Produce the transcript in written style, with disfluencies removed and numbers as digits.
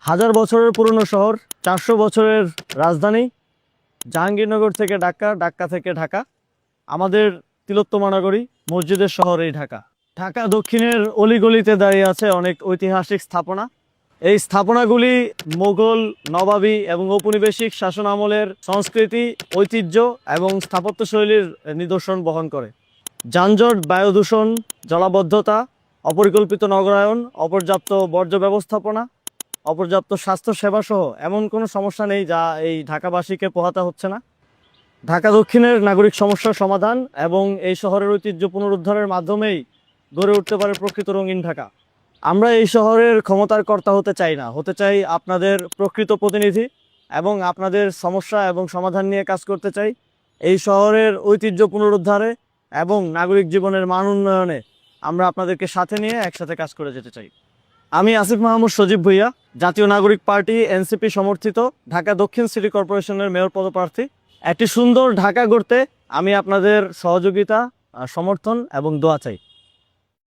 হাজার বছরের পুরনো শহর, 400 বছরের রাজধানী, জাহাঙ্গীরনগর থেকে ঢাকা, ঢাকা থেকে ঢাকা, আমাদের তিলোত্তমা নগরী, মসজিদের শহর এই ঢাকা। ঢাকা দক্ষিণের অলিগলিতে দাঁড়িয়ে আছে অনেক ঐতিহাসিক স্থাপনা। এই স্থাপনাগুলি মোগল, নবাবী এবং ঔপনিবেশিক শাসন আমলের সংস্কৃতি, ঐতিহ্য এবং স্থাপত্যশৈলীর নিদর্শন বহন করে। যানজট, বায়ু দূষণ, জলাবদ্ধতা, অপরিকল্পিত নগরায়ন, অপর্যাপ্ত বর্জ্য ব্যবস্থাপনা, অপর্যাপ্ত স্বাস্থ্য সেবা সহ এমন কোনো সমস্যা নেই যা এই ঢাকাবাসীকে পোহাতে হচ্ছে না। ঢাকা দক্ষিণের নাগরিক সমস্যার সমাধান এবং এই শহরের ঐতিহ্য পুনরুদ্ধারের মাধ্যমেই গড়ে উঠতে পারে প্রকৃত রঙিন ঢাকা। আমরা এই শহরের ক্ষমতার কর্তা হতে চাই না, হতে চাই আপনাদের প্রকৃত প্রতিনিধি এবং আপনাদের সমস্যা এবং সমাধান নিয়ে কাজ করতে চাই। এই শহরের ঐতিহ্য পুনরুদ্ধারে এবং নাগরিক জীবনের মান উন্নয়নে আমরা আপনাদেরকে সাথে নিয়ে একসাথে কাজ করে যেতে চাই। আমি আসিফ মাহমুদ সজীব ভুইয়া, জাতীয় নাগরিক পার্টি এনসিপি সমর্থিত ঢাকা দক্ষিণ সিটি কর্পোরেশনের মেয়র পদপ্রার্থী। একটি সুন্দর ঢাকা গড়তে আমি আপনাদের সহযোগিতা, সমর্থন এবং দোয়া চাই।